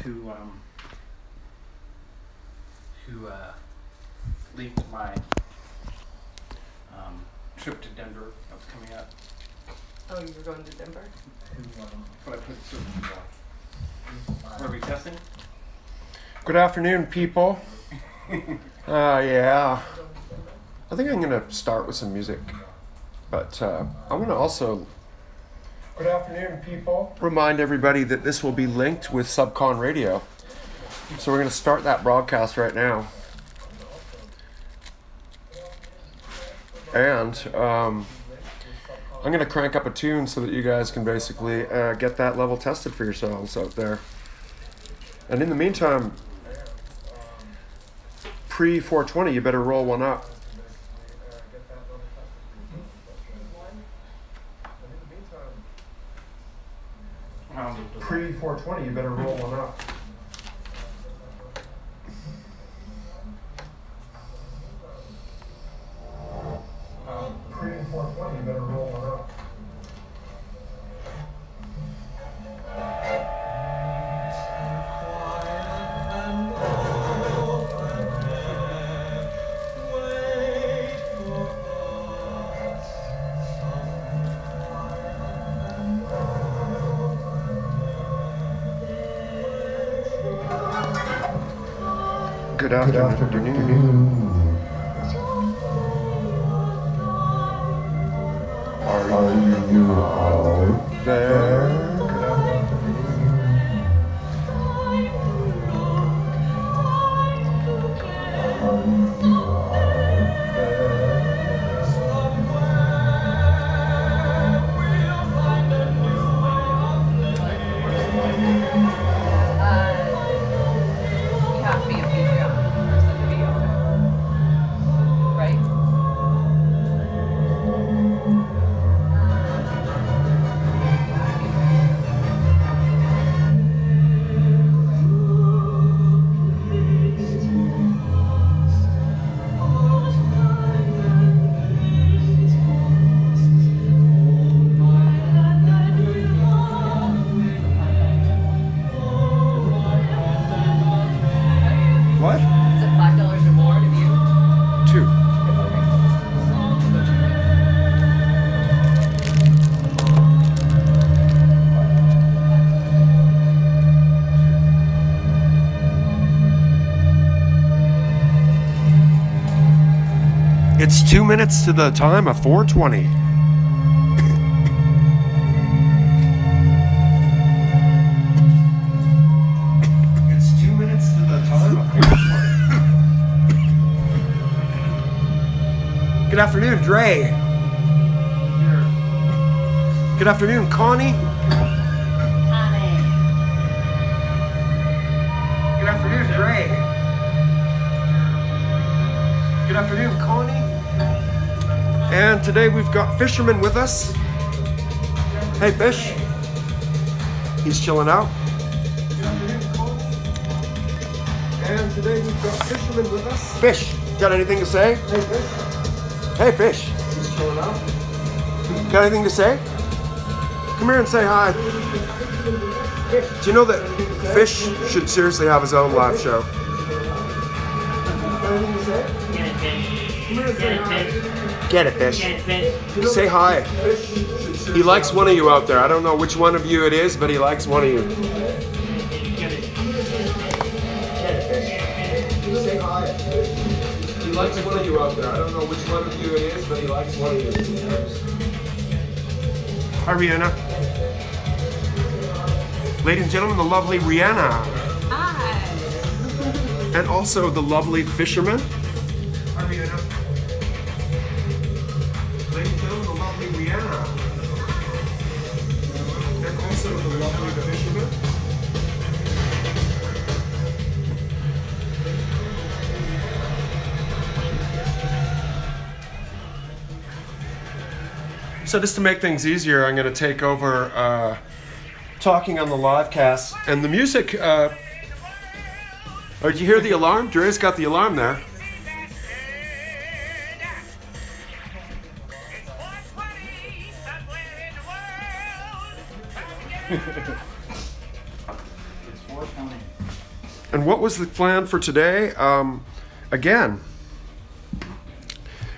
who leaked my trip to Denver that was coming up. Oh, you were going to Denver? But I put Are we testing? Good afternoon, people. Yeah. I think I'm going to start with some music. But I'm going to also... Good afternoon, people. Remind everybody that this will be linked with Subcon Radio. So we're going to start that broadcast right now. And I'm going to crank up a tune so that you guys can basically get that level tested for yourselves out there. And in the meantime, pre-420, you better roll one up. Pre-420, you better roll one up. Pre-420, you better roll one up. Good afternoon. Are you out there? It's 2 minutes to the time of 4:20. It's 2 minutes to the time of 4:20. Good afternoon, Dre. Good afternoon, Connie. Good afternoon, Dre. Good afternoon, Connie. And today we've got Fisherman with us. Hey, Fish. He's chilling out. And today we've got Fisherman with us. Fish, got anything to say? Hey, Fish. Hey, Fish. He's chilling out. Got anything to say? Come here and say hi. Do you know that Fish should seriously have his own live show? Got anything to say? Come here and say hi. Get it, Fish. Say hi. He likes one of you out there. I don't know which one of you it is, but he likes one of you. Get it, Fish. Say hi. He likes one of you out there. I don't know which one of you it is, but he likes one of you. Hi, Rihanna. Ladies and gentlemen, the lovely Rihanna. Hi. And also the lovely Fisherman. Hi, Rihanna. Rihanna. And also the lovely Fisherman. So just to make things easier, I'm going to take over talking on the live cast. And the music, oh, did you hear the alarm? Dre's got the alarm there. It's 4:20. And what was the plan for today? Again,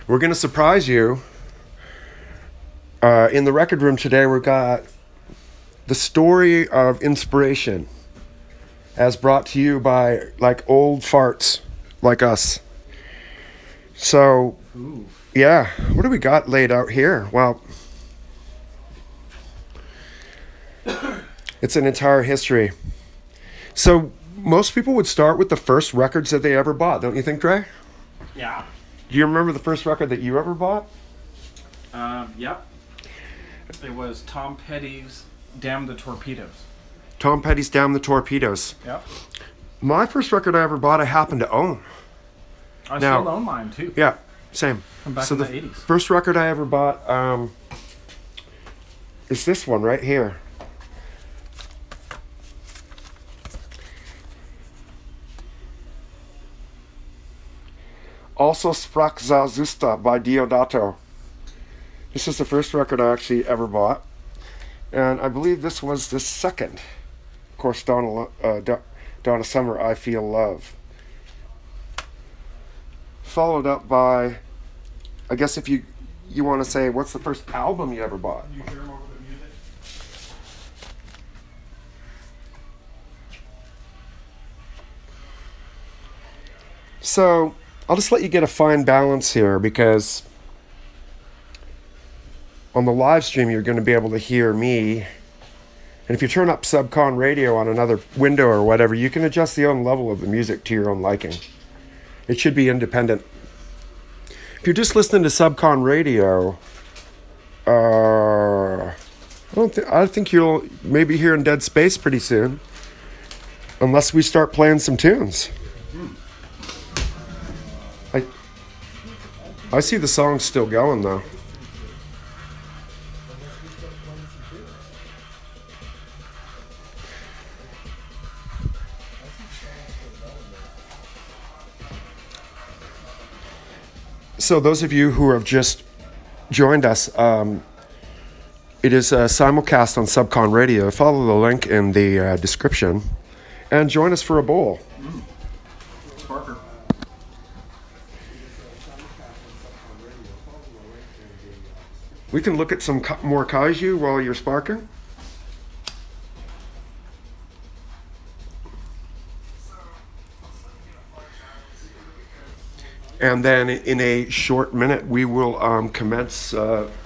we're going to surprise you. In the record room today, we've got the story of inspiration as brought to you by like old farts like us. So, yeah, what do we got laid out here? Well, it's an entire history. So most people would start with the first records that they ever bought, don't you think, Dre? Yeah. Do you remember the first record that you ever bought? Yep. It was Tom Petty's Damn the Torpedoes. Tom Petty's Damn the Torpedoes. Yep. My first record I ever bought, I happened to own. I Now- still own mine too. Yeah, same. From back So in the the 80s. first record I ever bought is this one right here. Also Sprach Zarathustra by Diodato. This is the first record I actually ever bought. And I believe this was the second. Of course, Donna Summer, I Feel Love. Followed up by, I guess if you want to say, what's the first album you ever bought? You hear more of the music? So I'll just let you get a fine balance here, because on the live stream you're going to be able to hear me, and if you turn up Subcon radio on another window or whatever, you can adjust the own level of the music to your own liking. It should be independent. If you're just listening to Subcon radio, I think you'll maybe hear in Dead Space pretty soon, unless we start playing some tunes. I see the song's still going though. So those of you who have just joined us, it is a simulcast on Subcon Radio. Follow the link in the description and join us for a bowl. Parker. We can look at some more kaiju while you're sparking. And then in a short minute, we will commence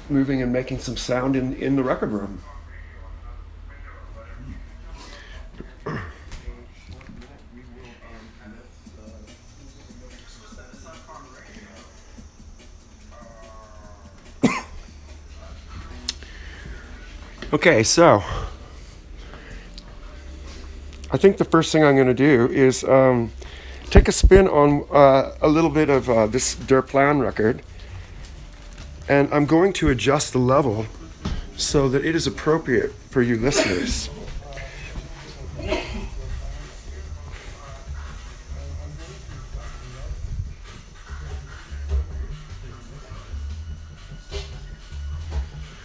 moving and making some sound in the record room. Okay, so I think the first thing I'm going to do is take a spin on a little bit of this Der Plan record, and I'm going to adjust the level so that it is appropriate for you listeners.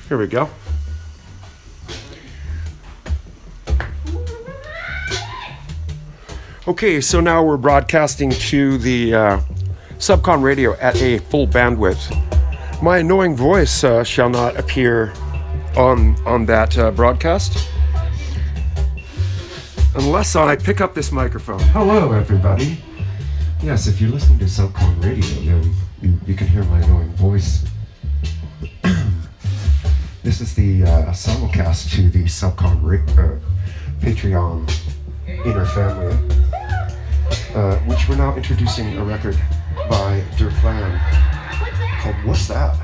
Here we go. Okay, so now we're broadcasting to the Subcon radio at a full bandwidth. My annoying voice shall not appear on that broadcast unless I pick up this microphone. Hello, everybody. Yes, if you're listening to Subcon radio, then you can hear my annoying voice. This is the simulcast to the Subcon Patreon inner family, which we're now introducing a record by Der Plan called What's That?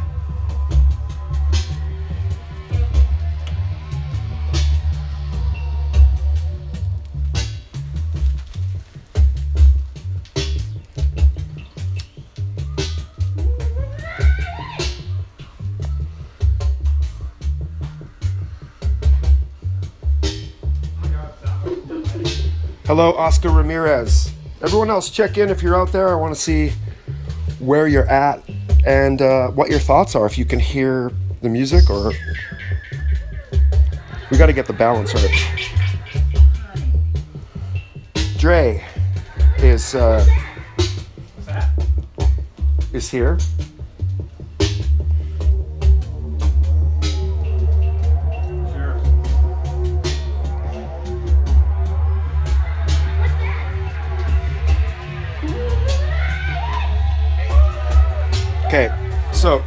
Hello, Oscar Ramirez. Everyone else, check in if you're out there. I want to see where you're at and what your thoughts are, if you can hear the music, or we got to get the balance right. Dre is What's that? is here. Sure. Okay, so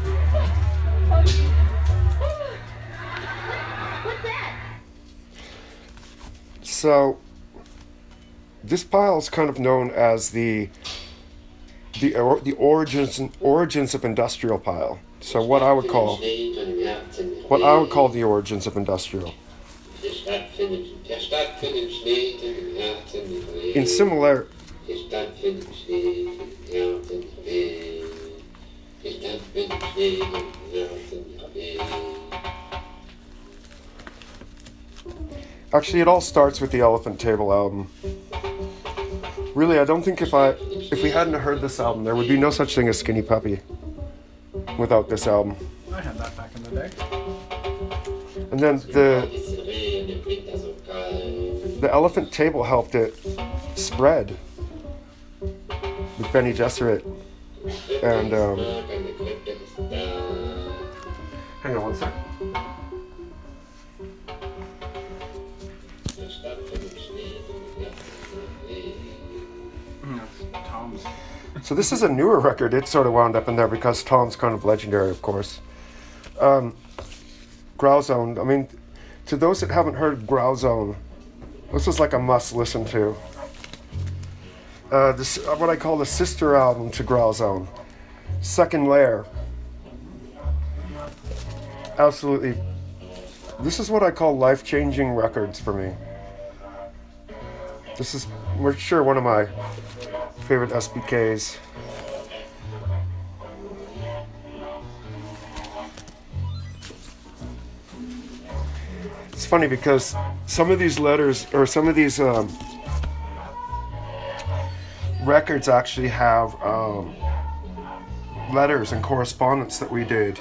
this pile is kind of known as the origins of industrial pile. So what I would call the origins of industrial. In similar Actually, it all starts with the Elephant Table album. Really, I don't think if we hadn't heard this album, there would be no such thing as Skinny Puppy without this album. I had that back in the day. And then the Elephant Table helped it spread with Benny Gesserit. And hang on one sec. That's Tom's. So this is a newer record. It sort of wound up in there because Tom's kind of legendary, of course. Growlzone. I mean, to those that haven't heard Growlzone, this is like a must listen to. This what I call the sister album to Growlzone. Second Layer. Absolutely. This is what I call life-changing records for me. This is, we're sure, one of my favorite SBKs. It's funny because some of these letters, or some of these records actually have letters and correspondence that we did.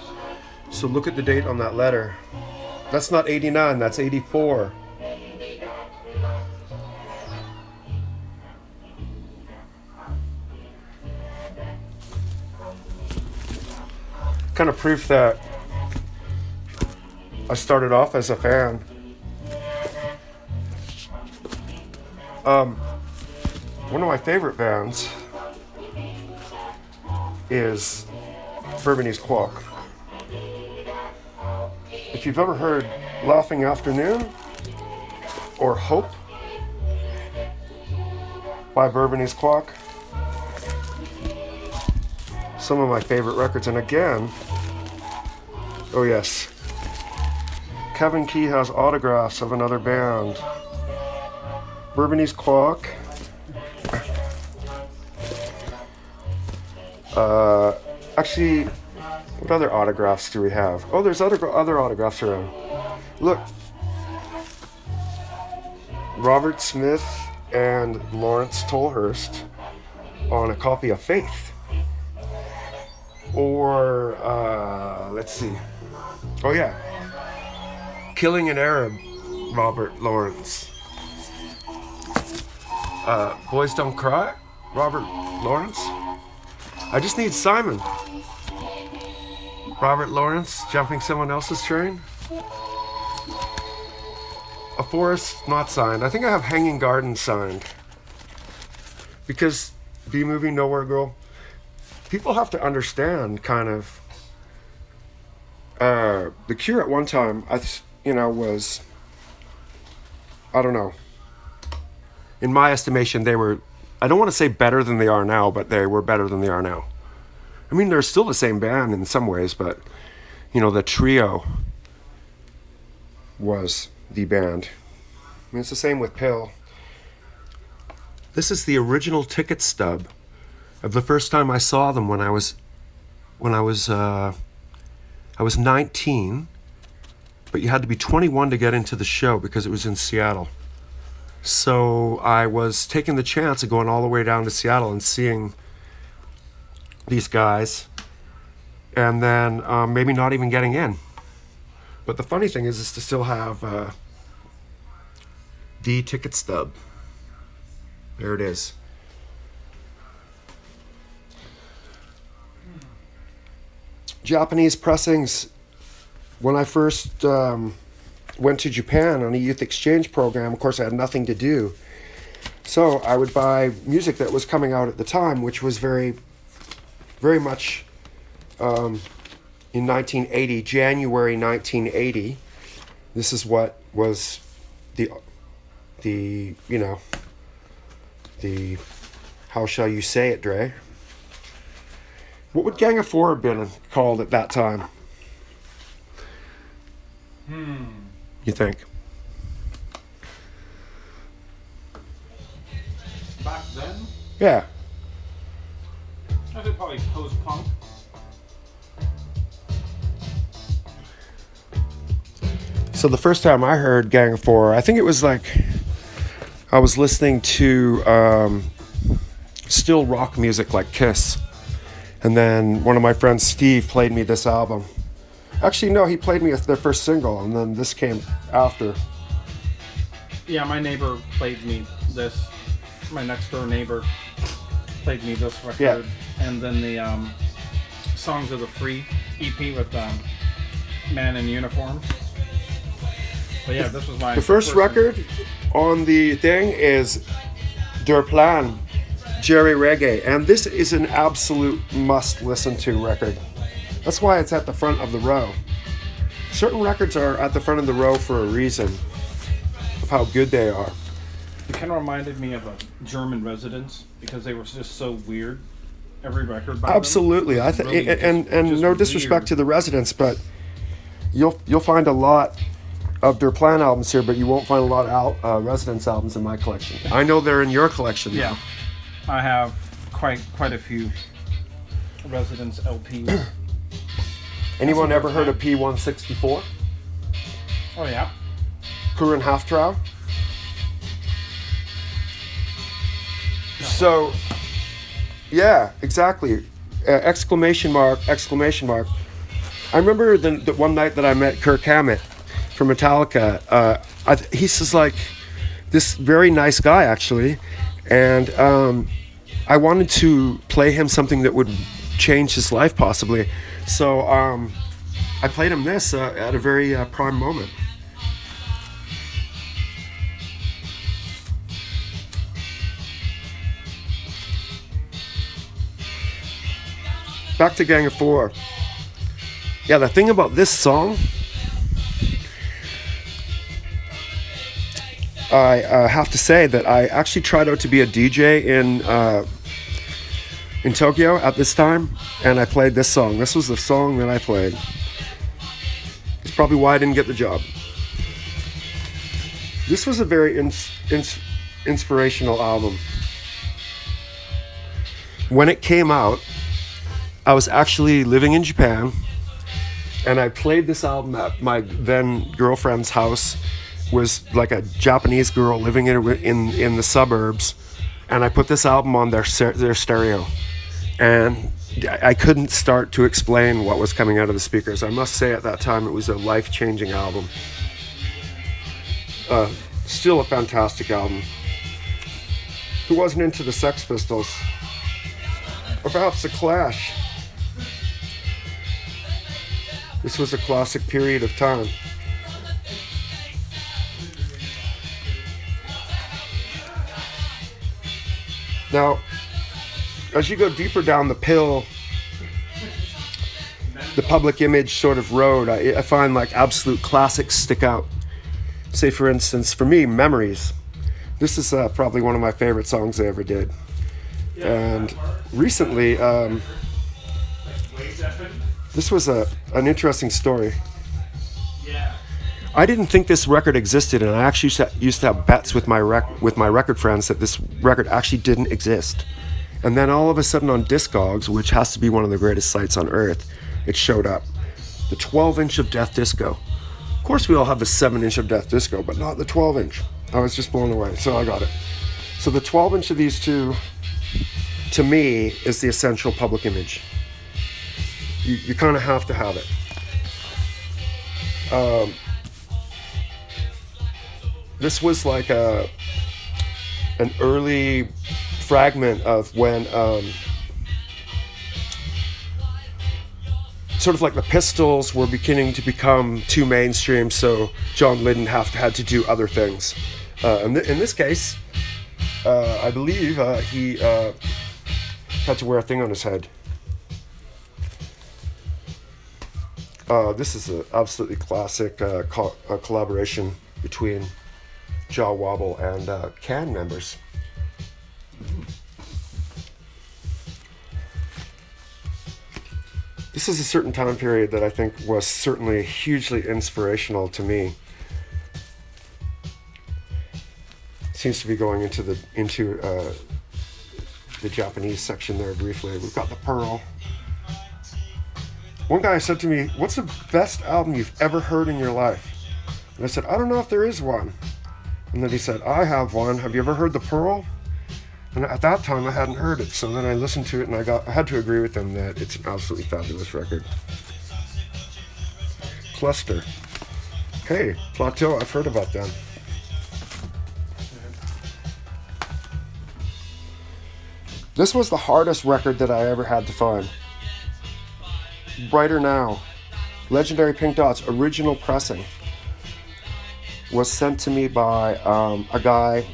So look at the date on that letter. That's not 89, that's 84. Kind of proof that I started off as a fan. One of my favorite bands is Bourbonnais Quack. If you've ever heard Laughing Afternoon or Hope by Bourbonnais Quack, some of my favorite records. And again, oh yes, Kevin Key has autographs of another band. Bourbonnais Quack. Actually, what other autographs do we have? Oh, there's other autographs around. Look. Robert Smith and Lawrence Tolhurst on a copy of Faith. Or, let's see. Oh yeah. Killing an Arab, Robert Lawrence. Boys Don't Cry, Robert Lawrence. I Just Need Simon, Robert Lawrence, Jumping Someone Else's Train. A Forest not signed. I think I have Hanging Garden signed. Because B-Movie Nowhere Girl, people have to understand kind of The Cure at one time, was, I don't know. In my estimation, they were, I don't want to say better than they are now, but they were better than they are now. I mean, they're still the same band in some ways, but, the trio was the band. I mean, it's the same with Pill. This is the original ticket stub of the first time I saw them when I was 19, but you had to be 21 to get into the show because it was in Seattle. So I was taking the chance of going all the way down to Seattle and seeing these guys, and then maybe not even getting in. But the funny thing is to still have the ticket stub. There it is. Japanese pressings. When I first went to Japan on a youth exchange program, of course I had nothing to do. So I would buy music that was coming out at the time, which was very much in 1980, January 1980. This is what was the you know, the, how shall you say it, Dre? What would Gang of Four have been called at that time? You think? Back then, Yeah. I think probably post-punk. So the first time I heard Gang of Four, I think it was like I was listening to still rock music like Kiss. And then one of my friends, Steve, played me this album. Actually, no, he played me their first single, and then this came after. Yeah, my neighbor played me this. My next door neighbor played me this record. Yeah. And then the Songs of the Free EP with Man in Uniform. But yeah, this was my The first record on the thing is Der Plan, Jerry Reggae, and this is an absolute must listen to record. That's why it's at the front of the row. Certain records are at the front of the row for a reason of how good they are. It kind of reminded me of a German Residence because they were just so weird. Every record by Absolutely, them I was think, really and just no disrespect weird. to the Residents, but you'll find a lot of Der Plan albums here, but you won't find a lot of Residents albums in my collection. I know they're in your collection. Yeah, I have quite a few Residence LPs. Anyone ever heard of P164? Oh yeah. Curran Halftrow? So, yeah, exactly. Exclamation mark, exclamation mark. I remember the one night that I met Kirk Hammett from Metallica. He's just like this very nice guy, actually. And I wanted to play him something that would change his life, possibly. So I played him this at a very prime moment. Back to Gang of Four. Yeah, the thing about this song, I have to say that I actually tried out to be a DJ in Tokyo at this time, and I played this song. This was the song that I played. It's probably why I didn't get the job. This was a very inspirational album. When it came out, I was actually living in Japan, and I played this album at my then girlfriend's house. Was like a Japanese girl living in the suburbs, and I put this album on their stereo, and I couldn't start to explain what was coming out of the speakers. I must say at that time it was a life-changing album. Still a fantastic album. Who wasn't into the Sex Pistols? Or perhaps the Clash? This was a classic period of time. Now, as you go deeper down the pill, the public image sort of road, I find like absolute classics stick out. Say, for instance, for me, Memories. This is probably one of my favorite songs I ever did. And recently, this was an interesting story. I didn't think this record existed, and I actually used to have bets with my record friends that this record actually didn't exist. And then all of a sudden on Discogs, which has to be one of the greatest sites on earth, it showed up. The 12-inch of Death Disco. Of course we all have the 7-inch of Death Disco, but not the 12-inch. I was just blown away, so I got it. So the 12-inch of these two, to me, is the essential public image. You kind of have to have it. This was like a an early fragment of when sort of like the Pistols were beginning to become too mainstream, so John Lydon had to do other things. In this case, I believe he had to wear a thing on his head. This is an absolutely classic collaboration between Jaw Wobble and Can members. This is a certain time period that I think was certainly hugely inspirational to me. Seems to be going into the Japanese section there briefly. We've got the Pearl. One guy said to me, "What's the best album you've ever heard in your life?" And I said, "I don't know if there is one." And then he said, "I have one. Have you ever heard the Pearl?" And at that time I hadn't heard it, so then I listened to it and I had to agree with him that it's an absolutely fabulous record. Cluster. Hey, Plateau, I've heard about them. This was the hardest record that I ever had to find. Brighter Now, Legendary Pink Dots original pressing, was sent to me by a guy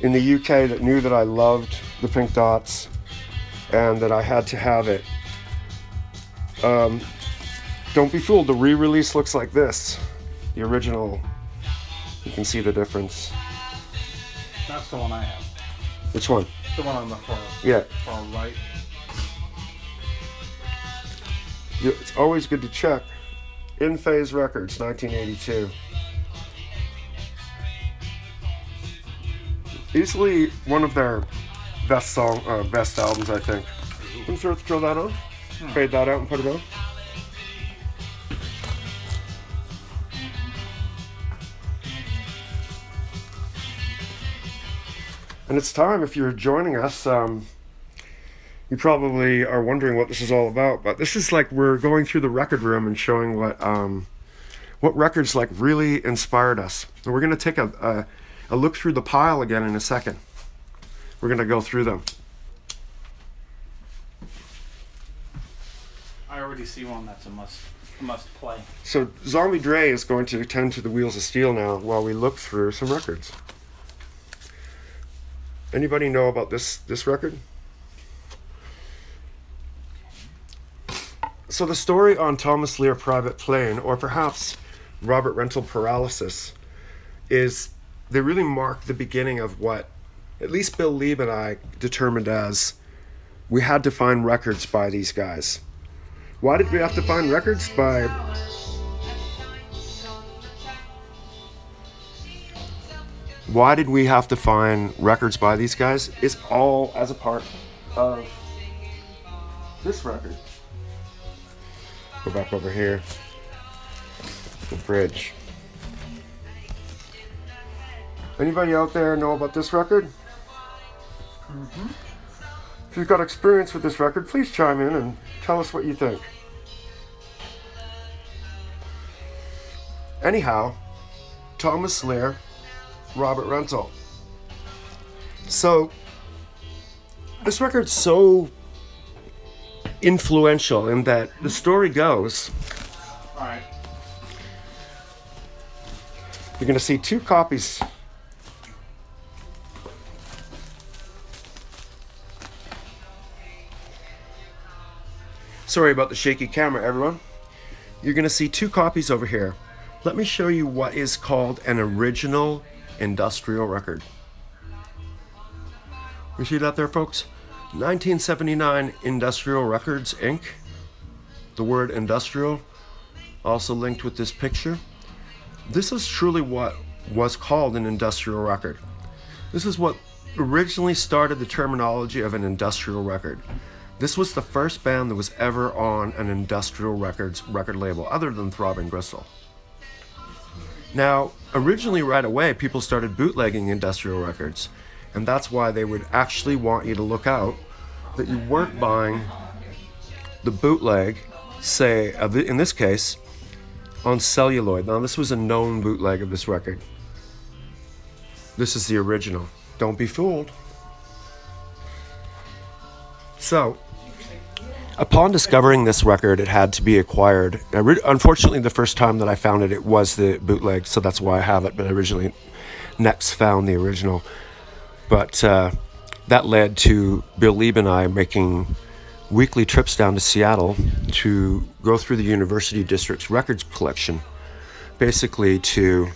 in the UK that knew that I loved the Pink Dots and that I had to have it. Don't be fooled, the re-release looks like this. The original, you can see the difference. That's the one I have. Which one? The one on the far right. Yeah, it's always good to check. In Phase Records, 1982. Easily one of their best albums, I think. Can you throw that on? Fade that out and put it on. And it's time, if you're joining us, you probably are wondering what this is all about, but this is like we're going through the record room and showing what records like really inspired us. And we're going to take a look through the pile again in a second. We're going to go through them. I already see one that's a must play. So Zombie Dre is going to attend to the Wheels of Steel now while we look through some records. Anybody know about this record? So the story on Thomas Lear Private Plane, or perhaps Robert Rental Paralysis, is they really mark the beginning of what at least Bill Lieb and I determined as we had to find records by these guys. Why did we have to find records by... Why did we have to find records by these guys? It's all as a part of this record. Go back over here. The bridge. Anybody out there know about this record? Mm-hmm. If you've got experience with this record, please chime in and tell us what you think. Anyhow, Thomas Lear, Robert Rental. So, this record's so influential in that the story goes, all right, you're going to see two copies. Sorry about the shaky camera, everyone. You're going to see two copies over here. Let me show you what is called an original industrial record. You see that there, folks? 1979 Industrial Records, Inc. The word industrial also linked with this picture. This is truly what was called an industrial record. This is what originally started the terminology of an industrial record. This was the first band that was ever on an industrial records record label other than Throbbing Gristle. Now, originally right away, people started bootlegging industrial records, and that's why they would actually want you to look out that you weren't buying the bootleg, say, in this case, on celluloid. Now, this was a known bootleg of this record. This is the original. Don't be fooled. So, upon discovering this record, it had to be acquired. Unfortunately, the first time that I found it, it was the bootleg, so that's why I have it. But I originally next found the original. But that led to Bill Lieb and I making weekly trips down to Seattle to go through the University District's records collection, basically to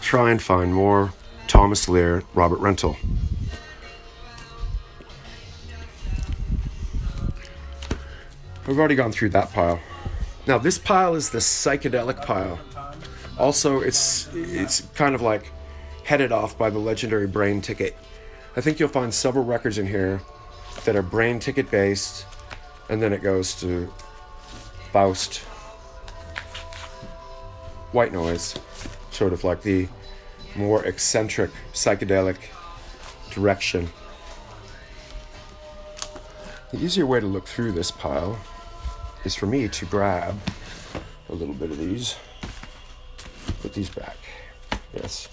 try and find more Thomas Lear, Robert Rental. We've already gone through that pile. Now this pile is the psychedelic pile. Also, it's kind of like headed off by the legendary Brain Ticket. I think you'll find several records in here that are Brain Ticket based, and then it goes to Faust, White Noise, sort of like the more eccentric psychedelic direction. The easier way to look through this pile is for me to grab a little bit of these, put these back. Yes.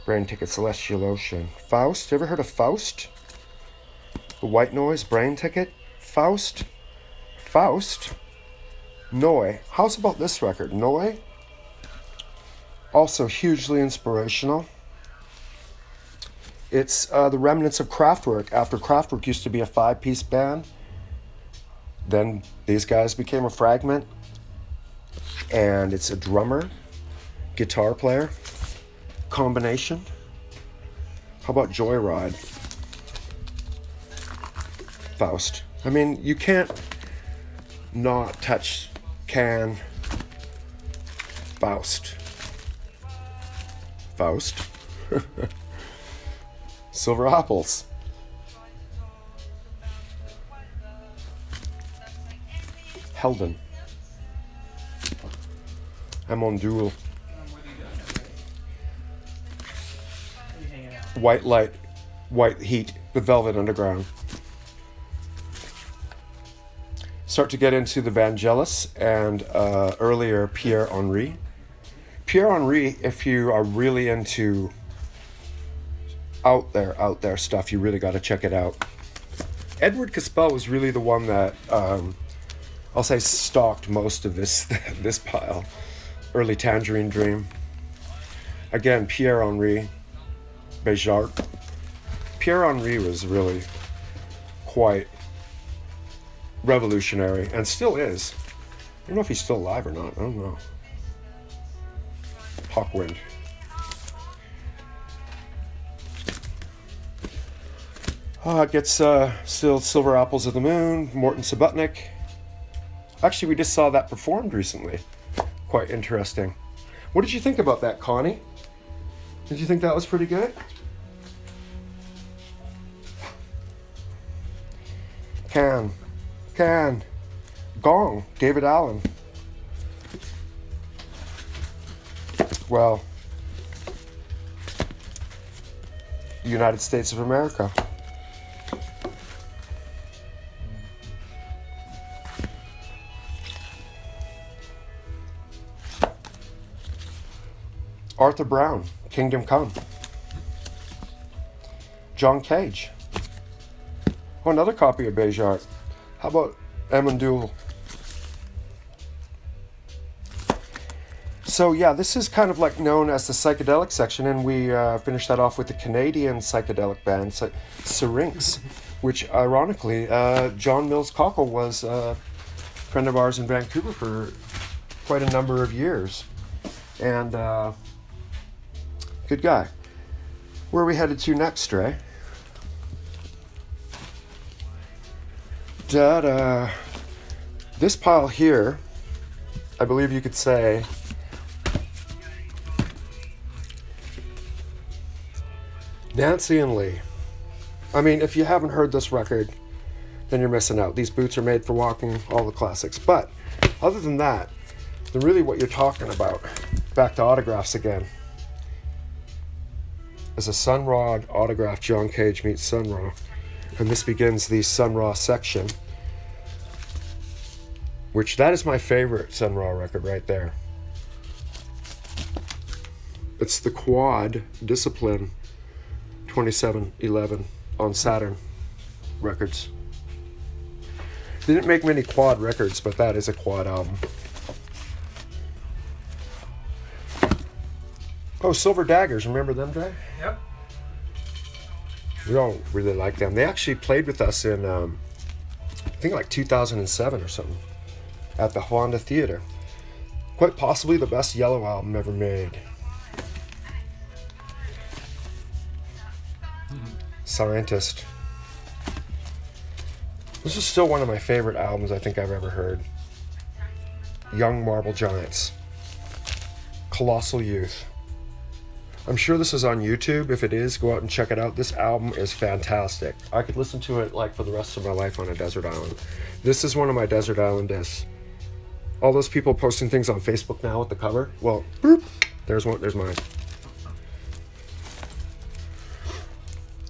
Brain Ticket, Celestial Ocean. Faust, you ever heard of Faust? The White Noise, Brain Ticket, Faust, Noi. How's about this record? Noi, also hugely inspirational. It's the remnants of Kraftwerk. After Kraftwerk used to be a 5-piece band, then these guys became a fragment, and it's a drummer, guitar player combination. How about Joyride? Faust. I mean, you can't not touch Faust. Silver Apples. Helden. Amondul. White Light, White Heat, The Velvet Underground. Start to get into the Vangelis and earlier Pierre Henry. Pierre Henry, if you are really into out there stuff, you really got to check it out. Edward Caspel was really the one that I'll say stalked most of this pile. Early Tangerine Dream. Again, Pierre Henry, Béjart. Pierre Henry was really quite revolutionary and still is. I don't know if he's still alive or not. I don't know. Hawkwind. It gets still Silver Apples of the Moon, Morton Subotnick. Actually, we just saw that performed recently. Quite interesting. What did you think about that, Connie? Did you think that was pretty good? Gong, David Allen. Well, United States of America. Arthur Brown, Kingdom Come. John Cage. Oh, another copy of Béjart. How about Amandul? So yeah, this is kind of like known as the psychedelic section, and we finished that off with the Canadian psychedelic band, Syrinx, which ironically, John Mills Cockle was a friend of ours in Vancouver for quite a number of years. And good guy. Where are we headed to next, Trey? This pile here, I believe you could say, Nancy and Lee. I mean, if you haven't heard this record, then you're missing out. These boots are made for walking, all the classics. But other than that, then really what you're talking about, back to autographs again, is a Sun Ra autograph. John Cage meets Sun Ra. And this begins the Sun Ra section, which that is my favorite Sun Ra record right there. It's the Quad Discipline 2711 on Saturn Records. They didn't make many quad records, but that is a quad album. Oh, Silver Daggers, remember them, Dre? Yep. We all really like them. They actually played with us in, I think like 2007 or something, at the Honda Theater. Quite possibly the best Yellow album ever made. Scientist. This is still one of my favorite albums I think I've ever heard. Young Marble Giants. Colossal Youth. I'm sure this is on YouTube. If it is, go out and check it out. This album is fantastic. I could listen to it like for the rest of my life on a desert island. This is one of my desert island discs. All those people posting things on Facebook now with the cover. Well, boop, there's one. There's mine.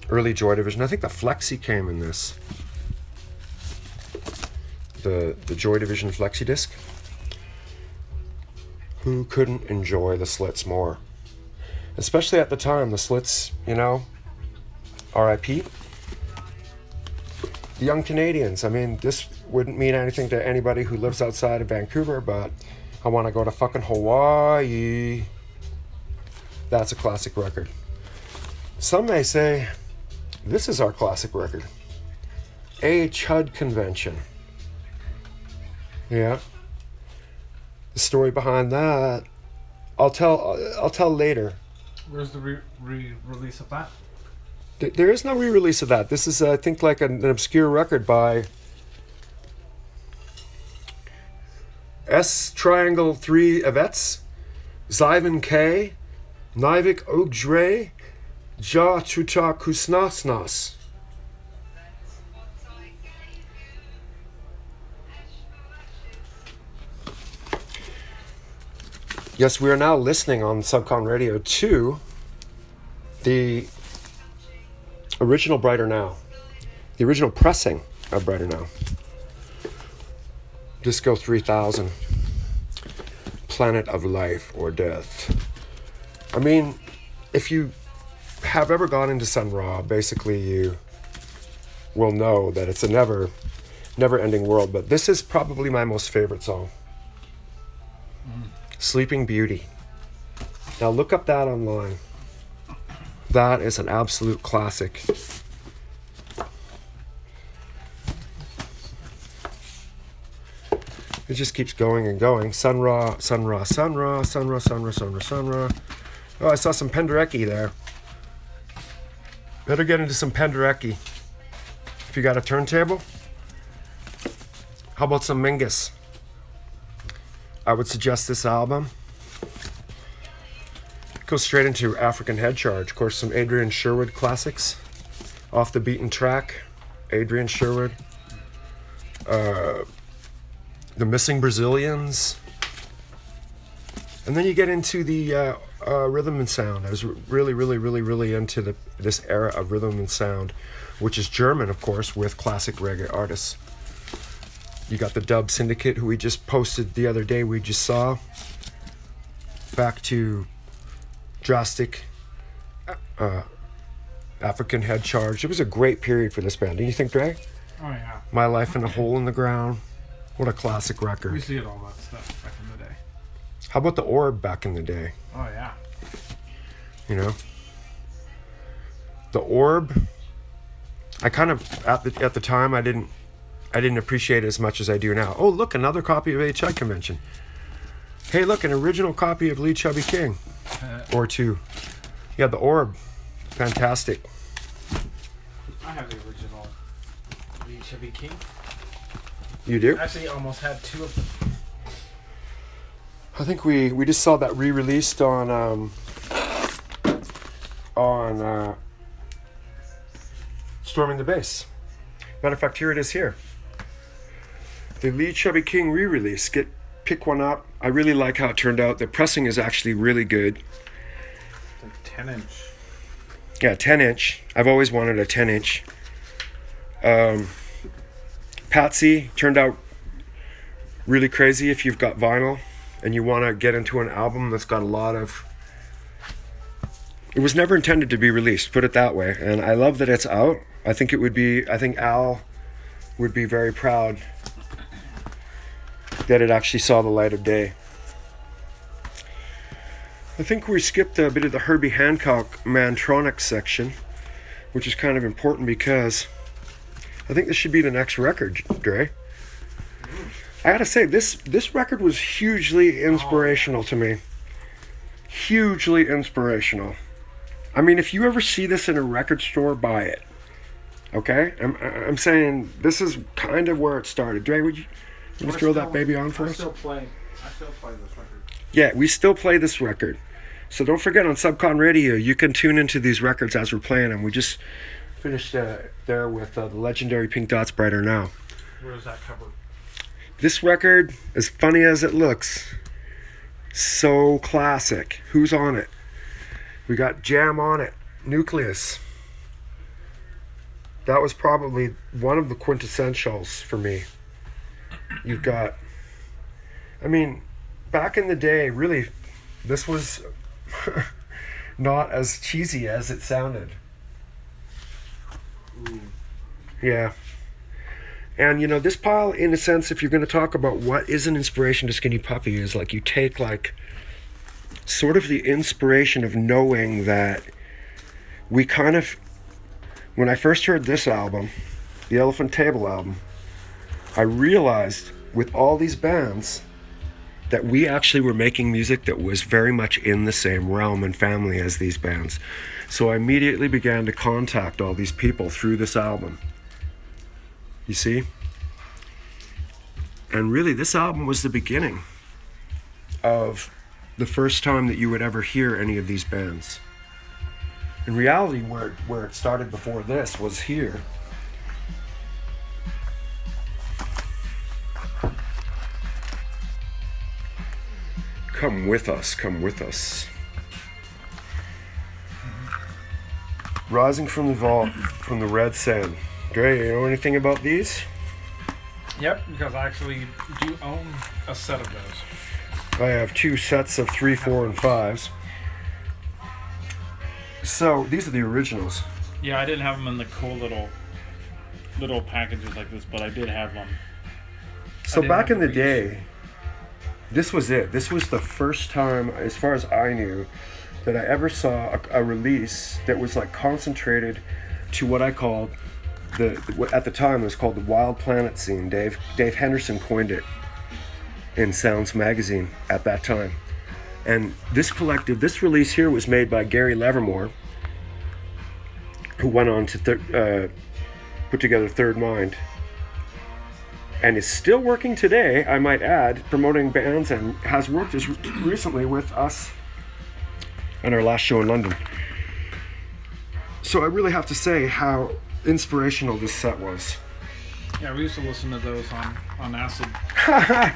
Early Joy Division. I think the Flexi came in this. The Joy Division Flexi disc. Who couldn't enjoy the Slits more? Especially at the time, the Slits, you know, R.I.P. The Young Canadians. I mean, this wouldn't mean anything to anybody who lives outside of Vancouver, but I want to go to fucking Hawaii. That's a classic record. Some may say, this is our classic record. A Chud Convention. Yeah. The story behind that, I'll tell later. Where's the re-release of that? There is no re-release of that. This is, I think, like an obscure record by S Triangle 3 Evets, Zyvan K, Nivik Ogdre, Ja Chuta Kusnasnas. Yes, we are now listening on Subcon Radio to the original Brighter Now. The original pressing of Brighter Now. Disco 3000. Planet of Life or Death. I mean, if you have ever gone into Sun Ra, basically you will know that it's a never-ending world. But this is probably my most favorite song. Sleeping Beauty. Now look up that online. That is an absolute classic. It just keeps going and going. Sun Ra, Sun Ra, Sun Ra, Sun Ra, Sun Ra, Sun Ra, Sun Ra. Oh, I saw some Penderecki there. Better get into some Penderecki. If you got a turntable. How about some Mingus? I would suggest this album. Go straight into African Head Charge. Of course, some Adrian Sherwood classics. Off the Beaten Track. Adrian Sherwood. The Missing Brazilians. And then you get into the rhythm and sound. I was really into this era of rhythm and sound, which is German, of course, with classic reggae artists. You got the Dub Syndicate, who we just posted the other day, we just saw. Back to Drastic, African Head Charge. It was a great period for this band. Didn't you think, Dre? Oh, yeah. My Life in a Hole in the Ground. What a classic record. We used to get all that stuff back in the day. How about the Orb back in the day? Oh, yeah. You know? The Orb, I kind of, at the time, I didn't appreciate it as much as I do now. Oh, look, another copy of HI Convention. Hey, look, an original copy of Lee Chubby King. Or two. Yeah, the Orb. Fantastic. I have the original Lee Chubby King. You do? Actually, almost had two of them. I think we just saw that re-released on Storming the Base. Matter of fact, here it is here. The Lee Chubby King re-release. Pick one up. I really like how it turned out. The pressing is actually really good. Like 10-inch. Yeah, 10-inch. I've always wanted a 10-inch. Patsy turned out really crazy if you've got vinyl and you want to get into an album that's got a lot of it was never intended to be released, put it that way. And I love that it's out. I think Al would be very proud that it actually saw the light of day. I think we skipped a bit of the Herbie Hancock Mantronics section, which is kind of important because I think this should be the next record, Dre. I gotta say, this record was hugely inspirational to me. Hugely inspirational. I mean, if you ever see this in a record store, buy it. Okay? I'm saying this is kind of where it started. Dre, would you throw that baby on for us? I still play this record. Yeah, we still play this record. So don't forget, on Subcon Radio, you can tune into these records as we're playing them. We just finished there with the legendary Pink Dots Brighter Now. Where is that cover? This record, as funny as it looks, so classic. Who's on it? We got Jam on it, Nucleus. That was probably one of the quintessentials for me. You've got, I mean, back in the day, really, this was not as cheesy as it sounded. Ooh. Yeah. And, you know, this pile, in a sense, if you're going to talk about what is an inspiration to Skinny Puppy, is like you take, like, sort of the inspiration of knowing that we kind of, when I first heard this album, the Elephant Table album, I realized with all these bands that we actually were making music that was very much in the same realm and family as these bands. So I immediately began to contact all these people through this album. You see? And really, this album was the beginning of the first time that you would ever hear any of these bands. In reality, where it started before this was here. Come with us, come with us. Rising from the Vault, from the Red Sand. Dre, you know anything about these? Yep, because I actually do own a set of those. I have 2 sets of 3, 4, and 5s. So, these are the originals. Yeah, I didn't have them in the cool little packages like this, but I did have them. So back in the day, this was it. This was the first time, as far as I knew, that I ever saw a release that was like concentrated to what I called what at the time was called the Wild Planet scene. Dave Henderson coined it in Sounds magazine at that time. And this release here was made by Gary Levermore, who went on to put together Third Mind, and is still working today, I might add, promoting bands, and has worked as recently with us on our last show in London. So I really have to say how inspirational this set was. Yeah, we used to listen to those on acid.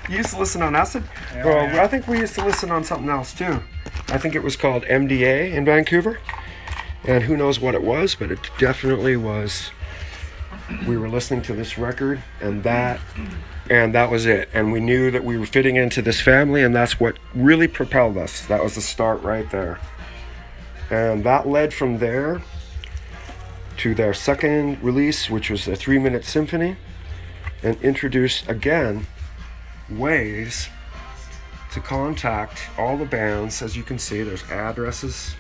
You used to listen on acid? Yeah, Well, yeah. I think we used to listen on something else too. I think it was called MDA in Vancouver. And who knows what it was, but it definitely was. We were listening to this record, and that was it. And we knew that we were fitting into this family, and that's what really propelled us. That was the start right there. And that led from there to their second release, which was a 3-minute symphony, and introduced again ways to contact all the bands. As you can see, there's addresses.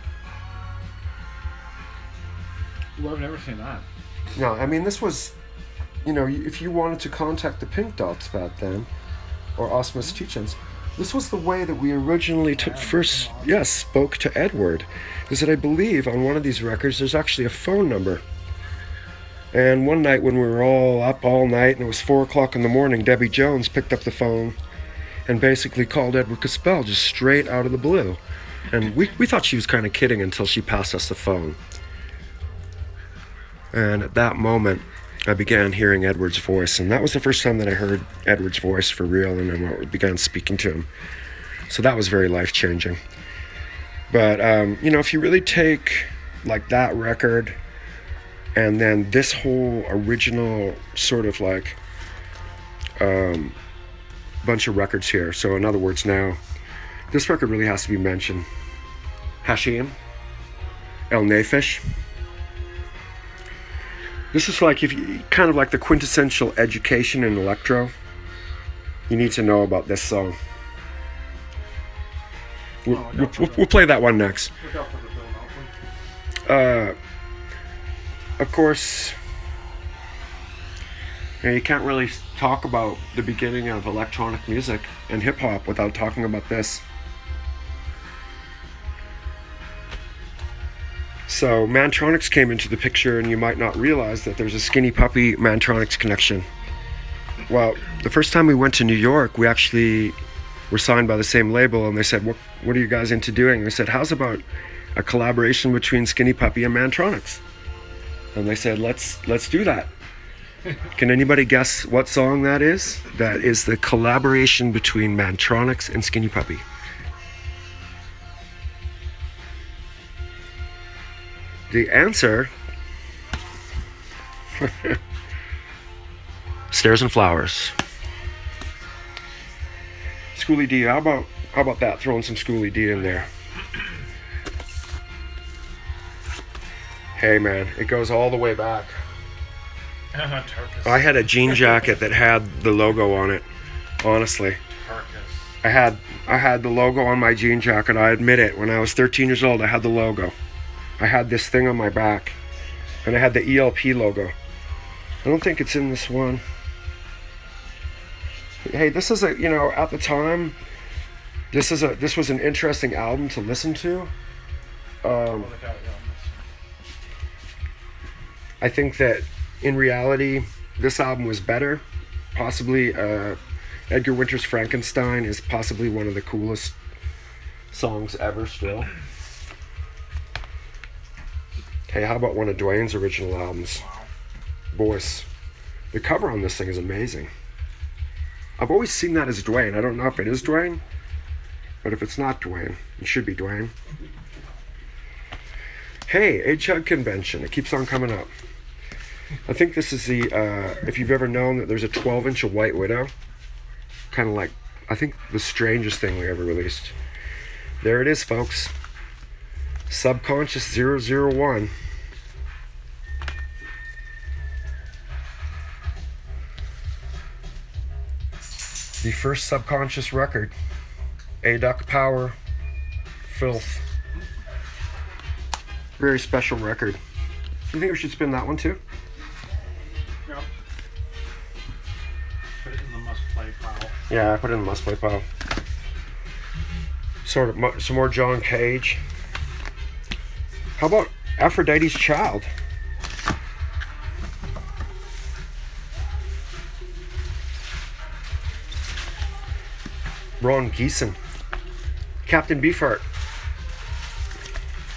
Well, I've never seen that. No, I mean, this was, you know, if you wanted to contact the Pink Dots back then, or Osmos Teach-Ins, this was the way that we originally first spoke to Edward. Is that I believe on one of these records there's actually a phone number. And one night when we were all up all night and it was 4 o'clock in the morning, Debbie Jones picked up the phone and basically called Edward Caspell just straight out of the blue. And we thought she was kind of kidding until she passed us the phone. And at that moment, I began hearing Edward's voice, and that was the first time that I heard Edward's voice for real, and I began speaking to him. So that was very life-changing. But, you know, if you really take, like, that record, and then this whole original sort of, like, bunch of records here. So, in other words, now, this record really has to be mentioned. Hashim. El Nefesh. This is like, if you kind of like the quintessential education in electro. You need to know about this song. We'll play that one next. Of course, you can't really talk about the beginning of electronic music and hip hop without talking about this. So Mantronics came into the picture, and you might not realize that there's a Skinny Puppy Mantronics connection. Well, the first time we went to New York, we actually were signed by the same label, and they said, what are you guys into doing? And we said, how's about a collaboration between Skinny Puppy and Mantronics? And they said, let's do that. Can anybody guess what song that is? That is the collaboration between Mantronics and Skinny Puppy. The answer, Stairs and Flowers. Schoolie D, how about that? Throwing some Schoolie D in there. Hey man, it goes all the way back. I had a jean jacket that had the logo on it. Honestly, I had the logo on my jean jacket. I admit it. When I was 13 years old, I had the logo. I had this thing on my back, and I had the ELP logo. I don't think it's in this one. Hey, this is a, you know, at the time, this was an interesting album to listen to. I think that in reality, this album was better. Possibly, Edgar Winter's Frankenstein is possibly one of the coolest songs ever still. Hey, how about one of Dwayne's original albums? Voice. The cover on this thing is amazing. I've always seen that as Dwayne. I don't know if it is Dwayne, but if it's not Dwayne, it should be Dwayne. Hey, H-Hug Convention. It keeps on coming up. I think this is the, if you've ever known that there's a 12-inch of White Widow, kind of like, I think the strangest thing we ever released. There it is, folks. Subconscious 001. The first Subconscious record. A-Duck Power. Filth. Very special record. You think we should spin that one too? Yep. Put it in the must-play pile. Yeah, I put it in the must-play pile. Sort of some more John Cage. How about Aphrodite's Child? Ron Geeson. Captain Beefheart.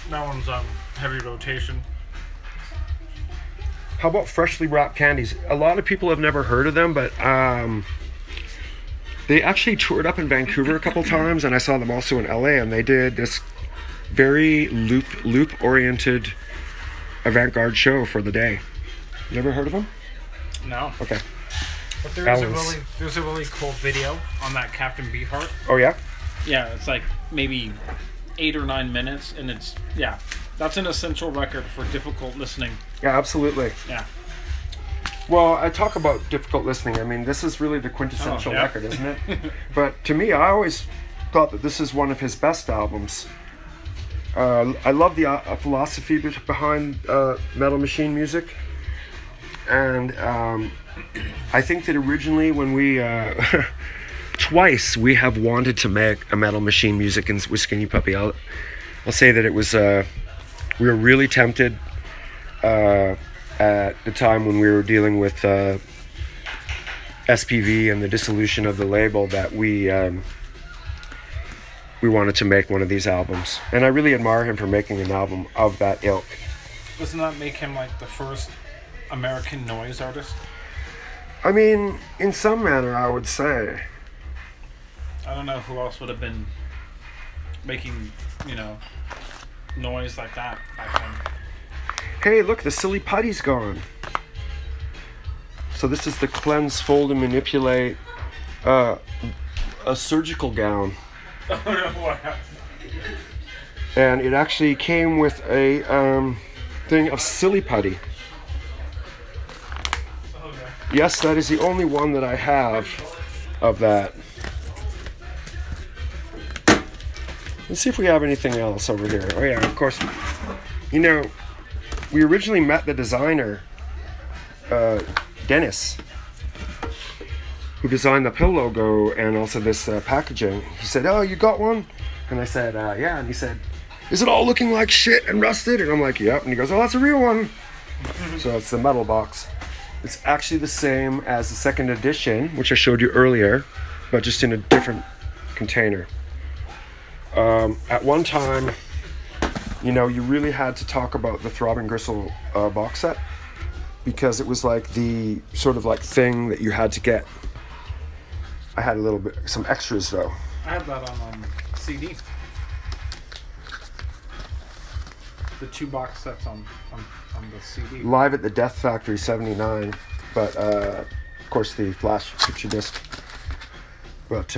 That one's heavy rotation. How about Freshly Wrapped Candies? A lot of people have never heard of them, but they actually toured up in Vancouver a couple times, and I saw them also in LA, and they did this very loop-oriented avant-garde show for the day. You ever heard of them? No. Okay. But there's a really cool video on that Captain Beefheart. Oh yeah? Yeah, it's like maybe 8 or 9 minutes, and it's, yeah, that's an essential record for difficult listening. Yeah, absolutely. Yeah. Well, I talk about difficult listening. I mean, this is really the quintessential record, isn't it? But to me, I always thought that this is one of his best albums. I love the philosophy behind Metal Machine music. And I think that originally when we... twice we have wanted to make a Metal Machine music with Skinny Puppy. I'll say that it was... we were really tempted at the time when we were dealing with SPV and the dissolution of the label that we wanted to make one of these albums. And I really admire him for making an album of that ilk. Doesn't that make him like the first American noise artist? I mean, in some manner, I would say. I don't know who else would have been making, you know, noise like that back then. Hey, look, the silly putty's gone. So this is the Cleanse, Fold, and Manipulate a surgical gown. Oh no, what happened? And it actually came with a thing of silly putty. Yes, that is the only one that I have of that. Let's see if we have anything else over here. Oh yeah, of course. You know, we originally met the designer, Dennis, who designed the pill logo and also this packaging. He said, "Oh, you got one?" And I said, "Yeah." And he said, "Is it all looking like shit and rusted?" And I'm like, "Yep." And he goes, "Oh, that's a real one." So it's the metal box. It's actually the same as the second edition, which I showed you earlier, but just in a different container. At one time, you know, you really had to talk about the Throbbing Gristle box set, because it was like the sort of like thing that you had to get. I had a little bit, some extras though. I have that on CD. The 2 box sets on the CD. Live at the Death Factory '79, but of course the flash picture disc. But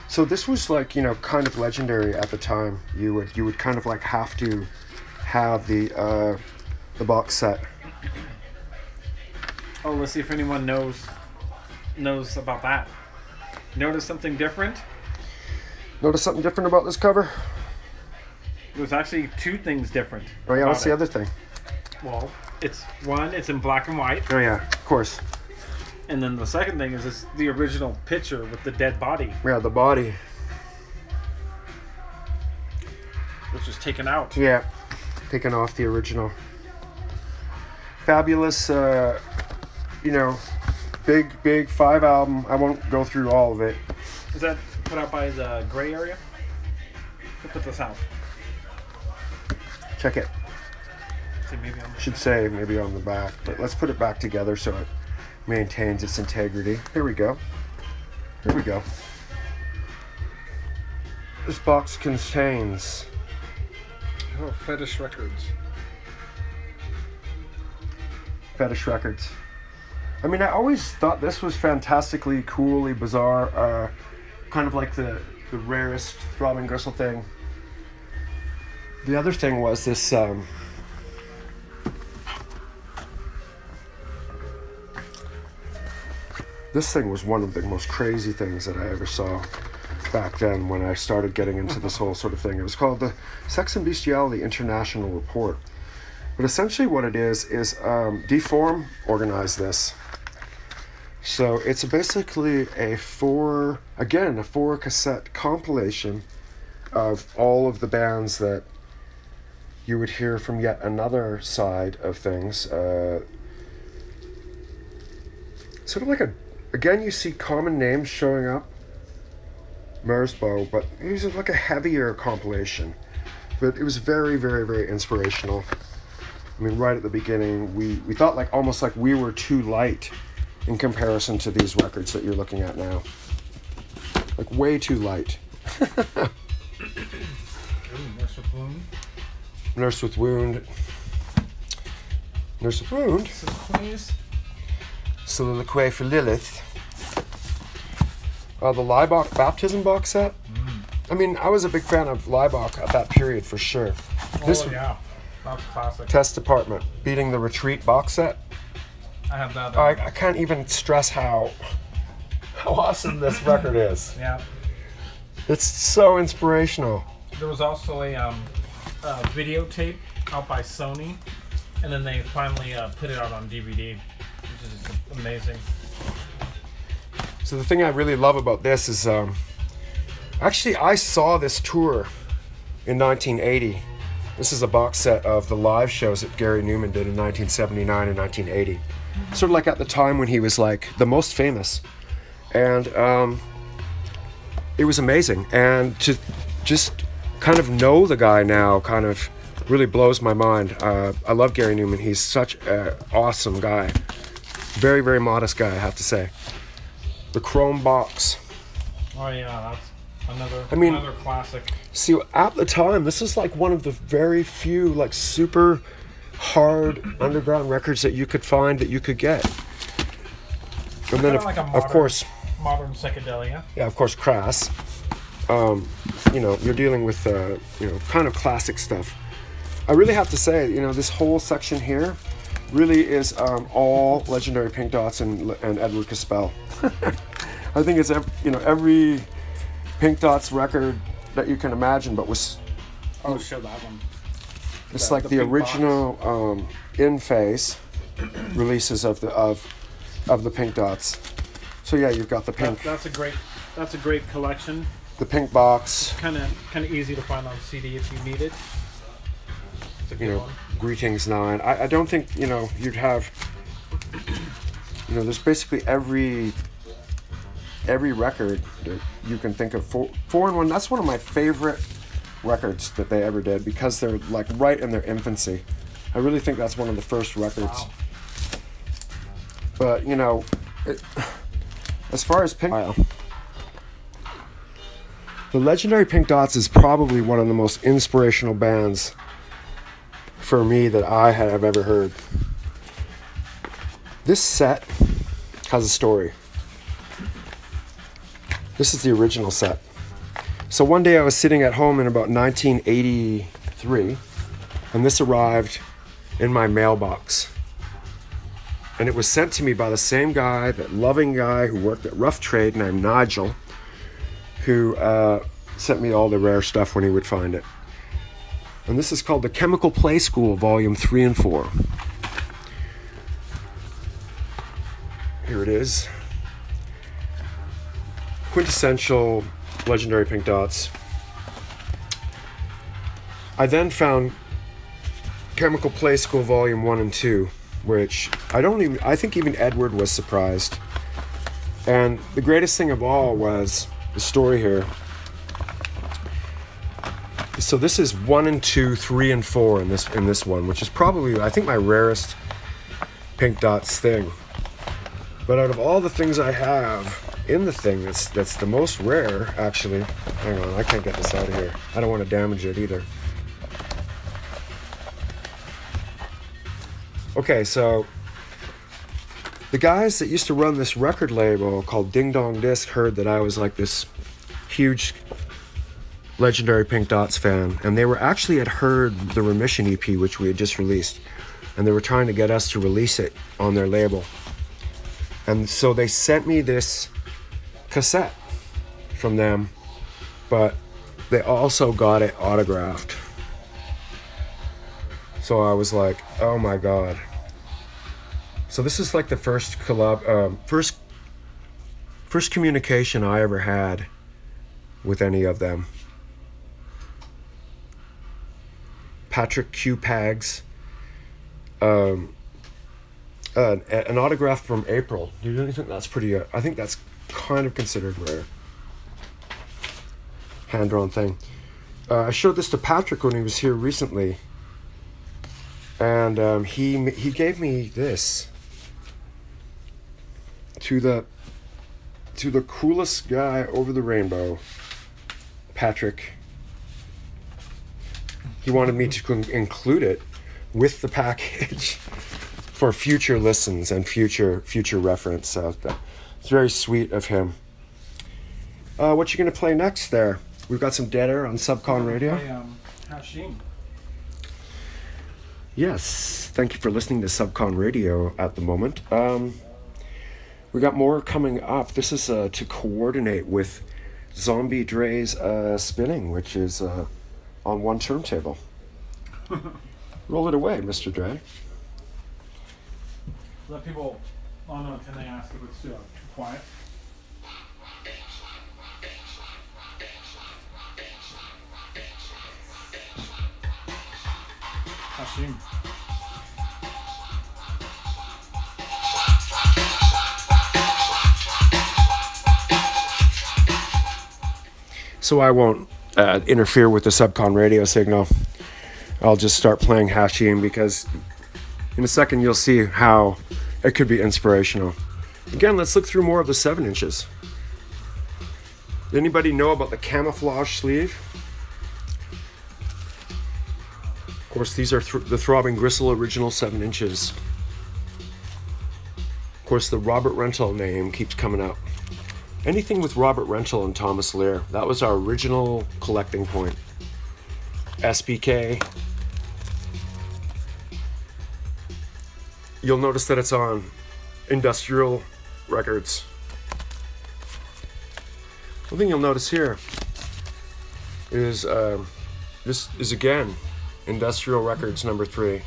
so this was like, you know, kind of legendary at the time. You would kind of like have to have the box set. Oh, let's see if anyone knows about that. Notice something different? Notice something different about this cover? There's actually 2 things different. Oh yeah, what's the other thing? Well, it's in black and white. Oh yeah, of course. And then the second thing is it's the original picture with the dead body, Yeah, the body. which was taken out. Yeah, taken off the original. Fabulous, you know, big 5 album. I won't go through all of it. Is that put out by the Gray Area? Who put this out? Check it. See, maybe on Should say maybe on the back, but let's put it back together so it maintains its integrity. Here we go. Here we go. This box contains Fetish Records. Fetish Records. I mean, I always thought this was fantastically, coolly bizarre, kind of like the rarest Throbbing Gristle thing. The other thing was this this thing was one of the most crazy things that I ever saw back then when I started getting into this whole sort of thing. It was called the Sex and Bestiality International Report. But essentially what it is Deform organized this. So it's basically a 4 cassette compilation of all of the bands that you would hear from yet another side of things. Sort of like again, you see common names showing up. Mersbow, but it was like a heavier compilation. But it was very, very, very inspirational. I mean, right at the beginning, we thought like almost like we were too light in comparison to these records that you're looking at now. Like way too light. Nurse with Wound. Nurse with Wound. Nurse with Wound. Soliloquy for Lilith. The Liebach Baptism box set. I mean, I was a big fan of Liebach at that period for sure. Yeah, that's classic. Test Department, Beating the Retreat box set. I have that. I can't even stress how awesome this record is. Yeah. It's so inspirational. There was also a videotape out by Sony, and then they finally put it out on DVD, which is amazing. So the thing I really love about this is, actually I saw this tour in 1980. This is a box set of the live shows that Gary Newman did in 1979 and 1980. Sort of like at the time when he was like the most famous. And it was amazing. And to just kind of know the guy now kind of really blows my mind. I love Gary Newman. He's such an awesome guy. Very, very modest guy, I have to say. The Chrome box. Oh yeah, that's another classic. See, at the time, this is like one of the very few like super hard underground records that you could find, that you could get. And then, like of course, modern psychedelia. Yeah, of course, Crass. you're dealing with kind of classic stuff. I really have to say, this whole section here really is all legendary Pink Dots and Edward Caspell. I think it's every Pink Dots record that you can imagine, but was show that one. it's like the original in phase releases of the Pink Dots. So yeah, you've got the pink. That's a great collection. The pink box. Kind of easy to find on CD if you need it. It's a good one. Greetings 9. I don't think you'd have. There's basically every record that you can think of. 4-in-1. That's one of my favorite records that they ever did because they're like right in their infancy. I really think that's one of the first records. Wow. But as far as Pink, the legendary Pink Dots is probably one of the most inspirational bands for me that I have ever heard. This set has a story. This is the original set. So one day I was sitting at home in about 1983, and this arrived in my mailbox. And it was sent to me by the same guy, that loving guy who worked at Rough Trade named Nigel, who sent me all the rare stuff when he would find it. And this is called the Chemical Play School, Volume 3 and 4. Here it is. Quintessential legendary Pink Dots. I then found Chemical Play School Volume 1 and 2, which I think even Edward was surprised. And the greatest thing of all was the story here. So this is 1 and 2, 3 and 4 in this one, which is probably, I think, my rarest Pink Dots thing. But out of all the things I have in the thing, that's the most rare, actually. Hang on, I can't get this out of here. I don't want to damage it either. Okay, so the guys that used to run this record label called Ding Dong Disc heard that I was like this huge legendary Pink Dots fan, and they had heard the Remission EP, which we had just released, and they were trying to get us to release it on their label. And so they sent me this cassette from them, but they also got it autographed. So I was like, oh my god. So this is like the first first communication I ever had with any of them. Patrick Q. Pags. An autograph from April. Do you really think that's pretty? I think that's kind of considered rare. Hand-drawn thing. I showed this to Patrick when he was here recently, and he gave me this. To the coolest guy over the rainbow, Patrick. He wanted me to include it with the package for future listens and future reference. So it's very sweet of him. What you gonna play next there? We've got some Dead Air on Subcon Radio. Hashim. Yes, thank you for listening to Subcon Radio at the moment. We got more coming up. This is to coordinate with Zombie Dre's spinning, which is on one turntable. Roll it away, Mr. Dre. Let people. Oh no! Can they ask if it's too quiet? Hashim. So I won't interfere with the Subcon radio signal. I'll just start playing Hashim because in a second you'll see how it could be inspirational. Again, let's look through more of the 7 inches. Anybody know about the camouflage sleeve? Of course, these are the Throbbing Gristle original 7 inches. Of course, the Robert Rental name keeps coming up. Anything with Robert Rental and Thomas Lear. That was our original collecting point. SBK. You'll notice that it's on Industrial Records. One thing you'll notice here is this is again Industrial Records number 3.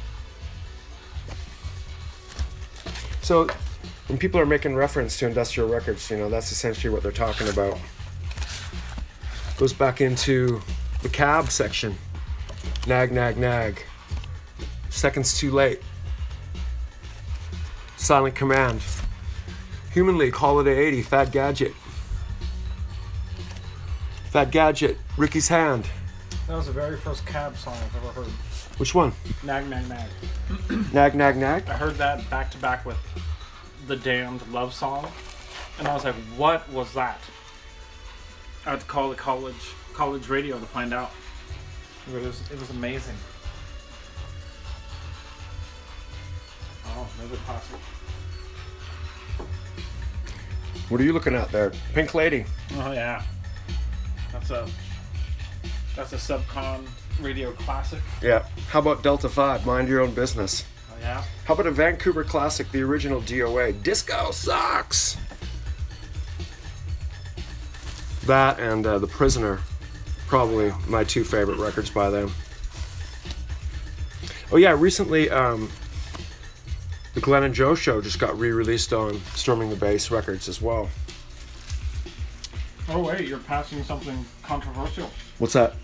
So when people are making reference to Industrial Records, you know, that's essentially what they're talking about. Goes back into the cab section. Nag, nag, nag. Seconds Too Late. Silent Command. Human League, Holiday 80, Fat Gadget. Fat Gadget, Ricky's Hand. That was the very first Cab song I've ever heard. Which one? Nag, nag, nag. Nag, nag, nag? I heard that back to back with the Damned Love Song, and I was like, what was that? I had to call the college radio to find out. It was amazing. Oh, another classic. What are you looking at there? Pink Lady. Oh yeah. That's a Subcon radio classic. Yeah. How about Delta 5, Mind Your Own Business? Oh yeah. How about a Vancouver classic, the original DOA, Disco Sucks? That and The Prisoner, probably my 2 favorite records by them. Oh yeah, recently the Glenn and Joe Show just got re-released on Storming the Bass Records as well. Oh wait, you're passing something controversial. What's that?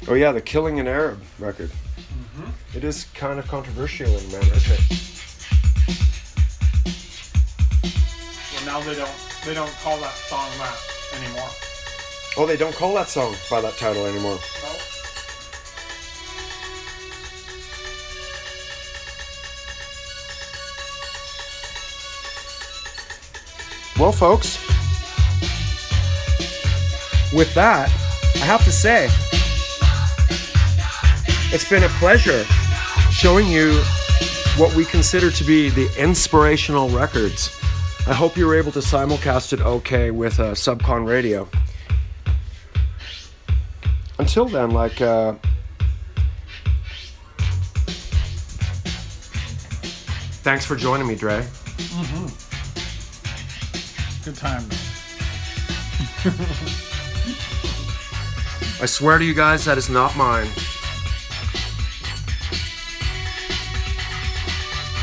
Oh yeah, the Killing an Arab record. Mm-hmm. It is kind of controversial in a manner, isn't it? Well, now they don't call that song that anymore. Oh, they don't call that song by that title anymore. No. Well, folks, with that, I have to say, it's been a pleasure showing you what we consider to be the inspirational records. I hope you were able to simulcast it okay with Subcon Radio. Until then, thanks for joining me, Dre. Mm-hmm. Good times. I swear to you guys, that is not mine.